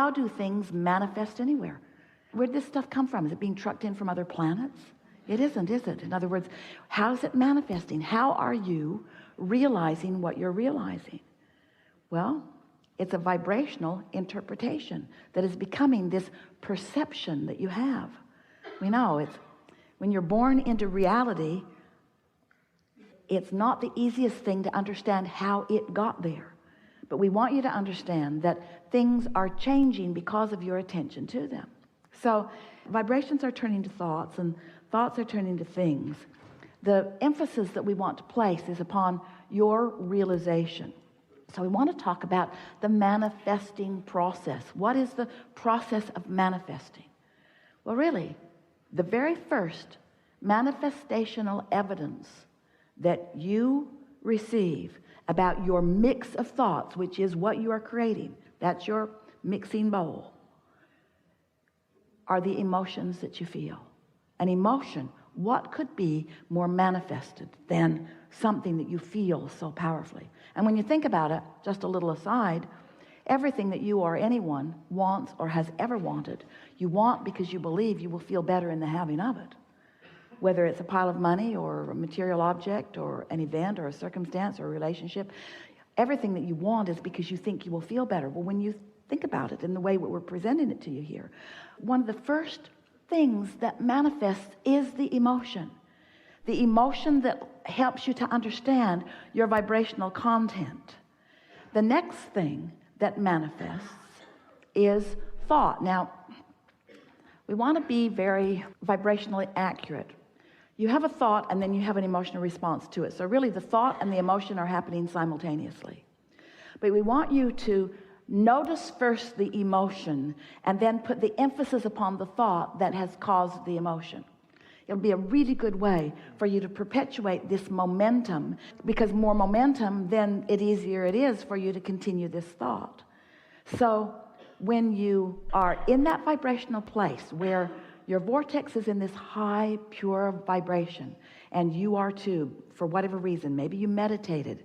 how do things manifest anywhere? Where did this stuff come from? Is it being trucked in from other planets? It isn't, is it? In other words, how's it manifesting? How are you realizing what you're realizing? Well, it's a vibrational interpretation that is becoming this perception that you have. We know it's when you're born into reality, it's not the easiest thing to understand how it got there. But we want you to understand that things are changing because of your attention to them. So vibrations are turning to thoughts, and thoughts are turning to things. The emphasis that we want to place is upon your realization. So we want to talk about the manifesting process. What is the process of manifesting? Well, really, the very first manifestational evidence that you receive about your mix of thoughts, which is what you are creating, that's your mixing bowl, are the emotions that you feel. An emotion, what could be more manifested than something that you feel so powerfully? And when you think about it, just a little aside, everything that you or anyone wants or has ever wanted, you want because you believe you will feel better in the having of it. Whether it's a pile of money or a material object or an event or a circumstance or a relationship, everything that you want is because you think you will feel better. Well, when you think about it in the way we're presenting it to you here, one of the first things that manifests is the emotion that helps you to understand your vibrational content. The next thing that manifests is thought. Now, we want to be very vibrationally accurate. You have a thought and then you have an emotional response to it. So really the thought and the emotion are happening simultaneously. But we want you to notice first the emotion and then put the emphasis upon the thought that has caused the emotion. It'll be a really good way for you to perpetuate this momentum, because more momentum, then the easier it is for you to continue this thought. So when you are in that vibrational place where your vortex is in this high, pure vibration, and you are too, for whatever reason, maybe you meditated,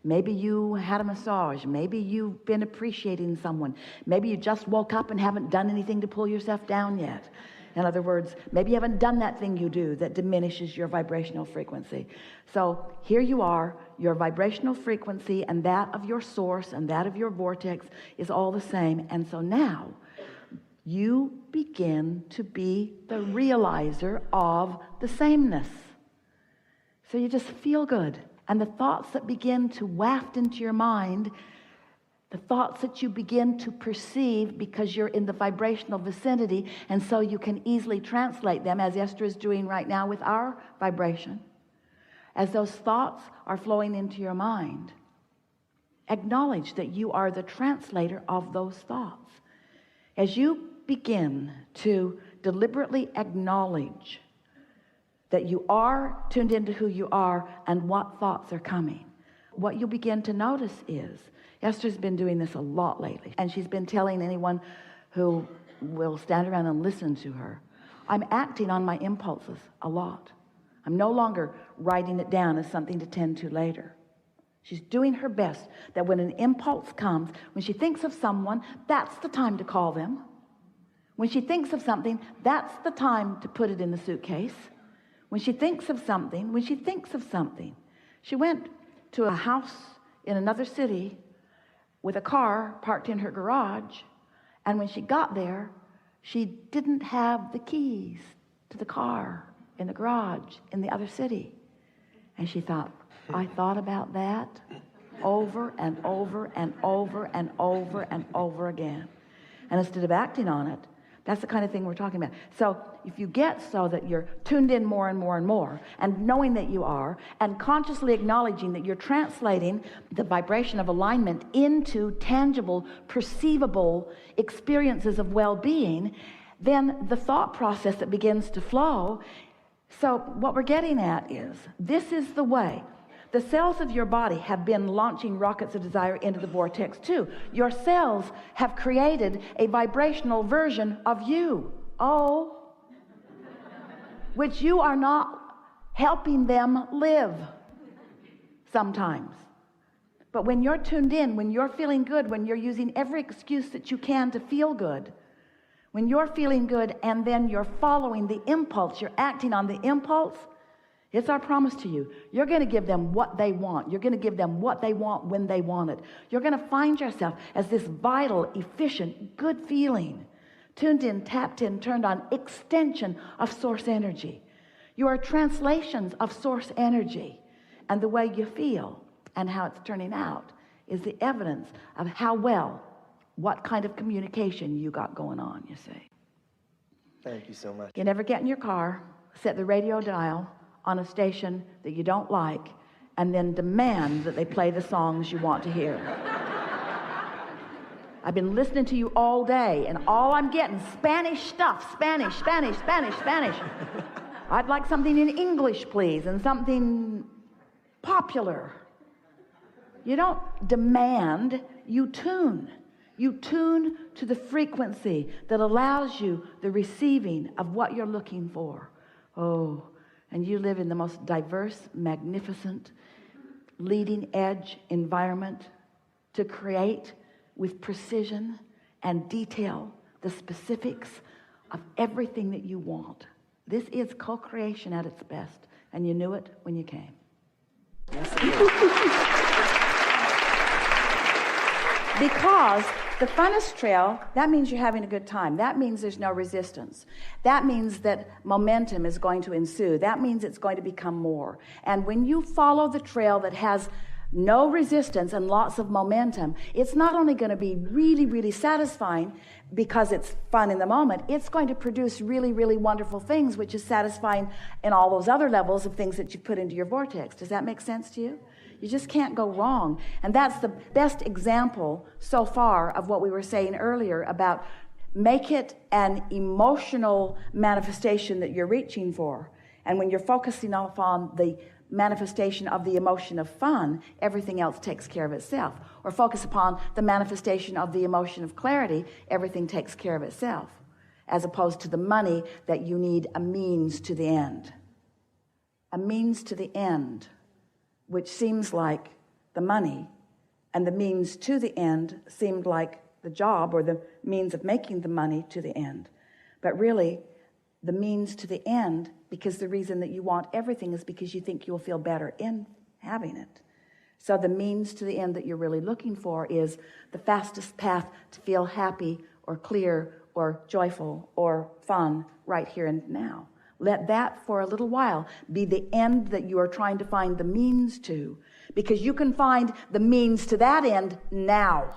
maybe you had a massage, maybe you've been appreciating someone, maybe you just woke up and haven't done anything to pull yourself down yet. In other words, maybe you haven't done that thing you do that diminishes your vibrational frequency. So here you are, your vibrational frequency and that of your source and that of your vortex is all the same. And so now you begin to be the realizer of the sameness. So you just feel good. And the thoughts that begin to waft into your mind, the thoughts that you begin to perceive because you're in the vibrational vicinity, and so you can easily translate them, as Esther is doing right now with our vibration. As those thoughts are flowing into your mind, acknowledge that you are the translator of those thoughts. As you begin to deliberately acknowledge that you are tuned into who you are and what thoughts are coming, what you'll begin to notice is, Esther's been doing this a lot lately, and she's been telling anyone who will stand around and listen to her, I'm acting on my impulses a lot. I'm no longer writing it down as something to tend to later. She's doing her best that when an impulse comes, when she thinks of someone, that's the time to call them. When she thinks of something, that's the time to put it in the suitcase. When she thinks of something, she went to a house in another city with a car parked in her garage, and when she got there, she didn't have the keys to the car in the garage in the other city. And she thought, I thought about that over and over and over and over and over again. And instead of acting on it, that's the kind of thing we're talking about. So if you get so that you're tuned in more and more and more, and knowing that you are, and consciously acknowledging that you're translating the vibration of alignment into tangible, perceivable experiences of well-being, then the thought process that begins to flow. So what we're getting at is, this is the way. The cells of your body have been launching rockets of desire into the vortex too. Your cells have created a vibrational version of you. Oh, which you are not helping them live sometimes. But when you're tuned in, when you're feeling good, when you're using every excuse that you can to feel good, when you're feeling good and then you're following the impulse, you're acting on the impulse, it's our promise to you. You're going to give them what they want. You're going to give them what they want when they want it. You're going to find yourself as this vital, efficient, good feeling, tuned in, tapped in, turned on, extension of source energy. You are translations of source energy, and the way you feel and how it's turning out is the evidence of how well, what kind of communication you got going on, you see. Thank you so much. You never get in your car, set the radio dial on a station that you don't like, and then demand that they play the songs you want to hear. I've been listening to you all day, and all I'm getting, Spanish stuff, Spanish. I'd like something in English, please, and something popular. You don't demand, you tune. You tune to the frequency that allows you the receiving of what you're looking for. Oh, and you live in the most diverse, magnificent, leading edge environment to create with precision and detail the specifics of everything that you want. This is co-creation at its best, and you knew it when you came. Because the funnest trail, that means you're having a good time. That means there's no resistance. That means that momentum is going to ensue. That means it's going to become more. And when you follow the trail that has no resistance and lots of momentum, it's not only going to be really, really satisfying because it's fun in the moment, it's going to produce really, really wonderful things, which is satisfying in all those other levels of things that you put into your vortex. Does that make sense to you? You just can't go wrong. And that's the best example so far of what we were saying earlier about make it an emotional manifestation that you're reaching for. And when you're focusing on the manifestation of the emotion of fun, everything else takes care of itself. Or focus upon the manifestation of the emotion of clarity, everything takes care of itself. As opposed to the money that you need a means to the end. A means to the end, which seems like the money, and the means to the end seemed like the job or the means of making the money to the end. But really, the means to the end, because the reason that you want everything is because you think you'll feel better in having it. So the means to the end that you're really looking for is the fastest path to feel happy or clear or joyful or fun right here and now. Let that for a little while be the end that you are trying to find the means to, because you can find the means to that end now.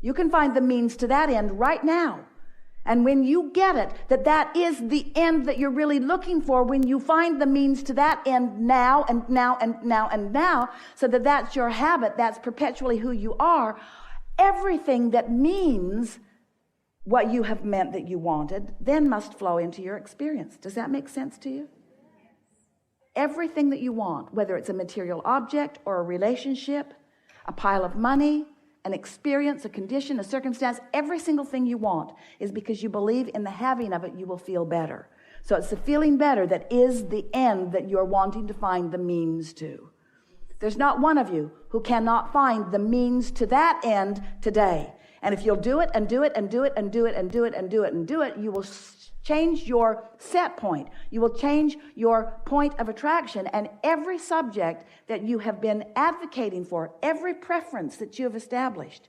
You can find the means to that end right now. And when you get it, that is the end that you're really looking for, when you find the means to that end now and now and now and now, so that that's your habit, that's perpetually who you are, everything that means what you have meant that you wanted then must flow into your experience. Does that make sense to you? Everything that you want, whether it's a material object or a relationship, a pile of money, an experience, a condition, a circumstance, every single thing you want is because you believe in the having of it, you will feel better. So it's the feeling better that is the end that you're wanting to find the means to. There's not one of you who cannot find the means to that end today. And if you'll do it and do it and do it and do it and do it and do it and do it, you will change your set point. You will change your point of attraction, and every subject that you have been advocating for, every preference that you have established,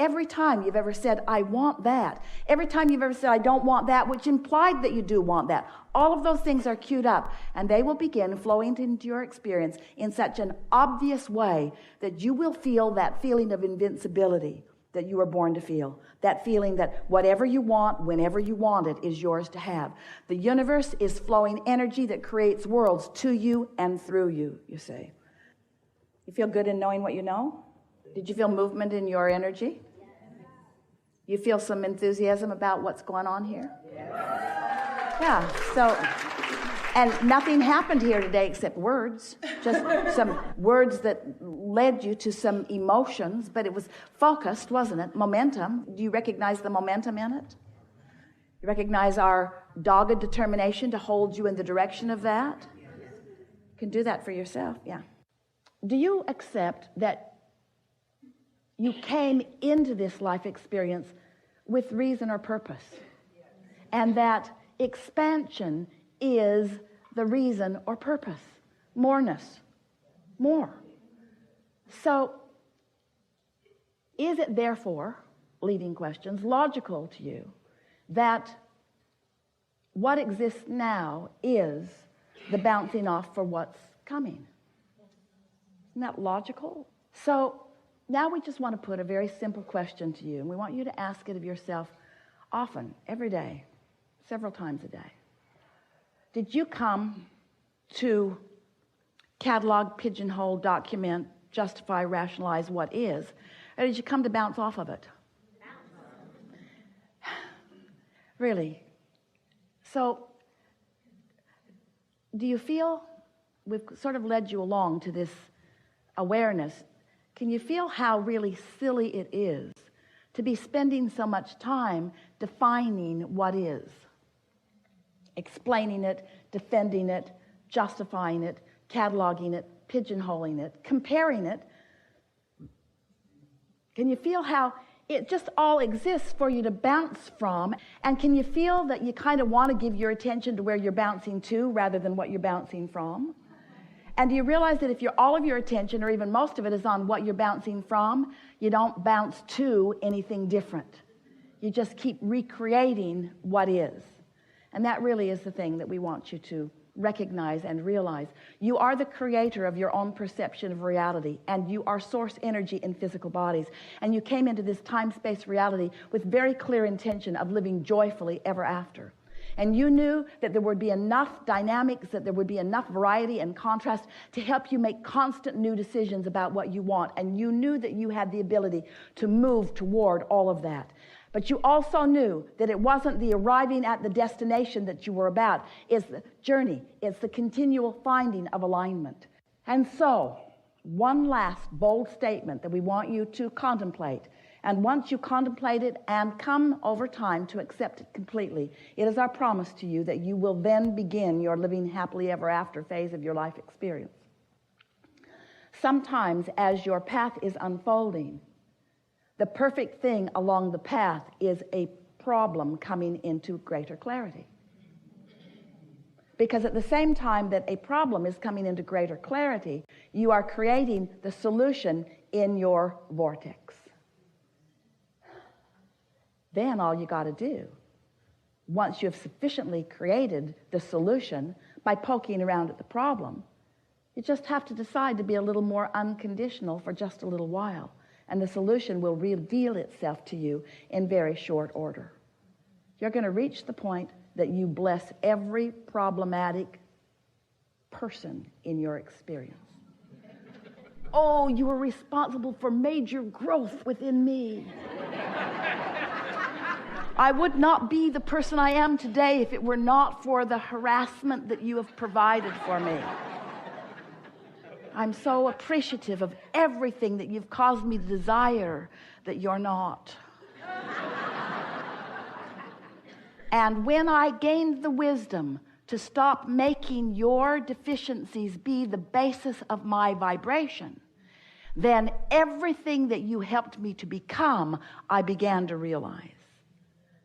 every time you've ever said, I want that, every time you've ever said, I don't want that, which implied that you do want that, all of those things are queued up, and they will begin flowing into your experience in such an obvious way that you will feel that feeling of invincibility that you were born to feel. That feeling that whatever you want, whenever you want it, is yours to have. The universe is flowing energy that creates worlds to you and through you, you say. You feel good in knowing what you know? Did you feel movement in your energy? You feel some enthusiasm about what's going on here? Yeah, so... And nothing happened here today except words, just some words that led you to some emotions, but it was focused, wasn't it? Momentum. Do you recognize the momentum in it? You recognize our dogged determination to hold you in the direction of that? You can do that for yourself, yeah. Do you accept that you came into this life experience with reason or purpose. And that expansion is the reason or purpose. Moreness. More. So, is it therefore, leading questions, logical to you that what exists now is the bouncing off for what's coming? Isn't that logical? So, now we just want to put a very simple question to you, and we want you to ask it of yourself often, every day, several times a day. Did you come to catalog, pigeonhole, document, justify, rationalize what is, or did you come to bounce off of it? Really? So, do you feel, we've sort of led you along to this awareness, can you feel how really silly it is to be spending so much time defining what is? Explaining it, defending it, justifying it, cataloging it, pigeonholing it, comparing it. Can you feel how it just all exists for you to bounce from? And can you feel that you kind of want to give your attention to where you're bouncing to rather than what you're bouncing from? And do you realize that if all of your attention, or even most of it, is on what you're bouncing from, you don't bounce to anything different. You just keep recreating what is. And that really is the thing that we want you to recognize and realize. You are the creator of your own perception of reality, and you are source energy in physical bodies. And you came into this time-space reality with very clear intention of living joyfully ever after. And you knew that there would be enough dynamics, that there would be enough variety and contrast to help you make constant new decisions about what you want. And you knew that you had the ability to move toward all of that. But you also knew that it wasn't the arriving at the destination that you were about. It's the journey. It's the continual finding of alignment. And so, one last bold statement that we want you to contemplate. And once you contemplate it and come over time to accept it completely, it is our promise to you that you will then begin your living happily ever after phase of your life experience. Sometimes as your path is unfolding, the perfect thing along the path is a problem coming into greater clarity. Because at the same time that a problem is coming into greater clarity, you are creating the solution in your vortex. Then all you got to do, once you have sufficiently created the solution by poking around at the problem, you just have to decide to be a little more unconditional for just a little while. And the solution will reveal itself to you in very short order. You're going to reach the point that you bless every problematic person in your experience. Oh, you are responsible for major growth within me. I would not be the person I am today if it were not for the harassment that you have provided for me. I'm so appreciative of everything that you've caused me to desire that you're not. And when I gained the wisdom to stop making your deficiencies be the basis of my vibration, then everything that you helped me to become, I began to realize.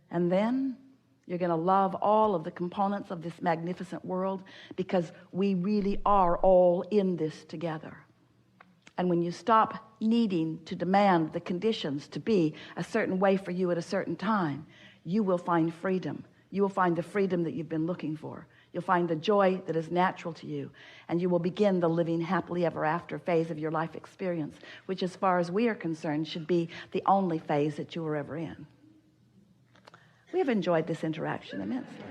And then you're going to love all of the components of this magnificent world, because we really are all in this together. And when you stop needing to demand the conditions to be a certain way for you at a certain time, you will find freedom. You will find the freedom that you've been looking for. You'll find the joy that is natural to you, and you will begin the living happily ever after phase of your life experience, which, as far as we are concerned, should be the only phase that you were ever in. We have enjoyed this interaction immensely.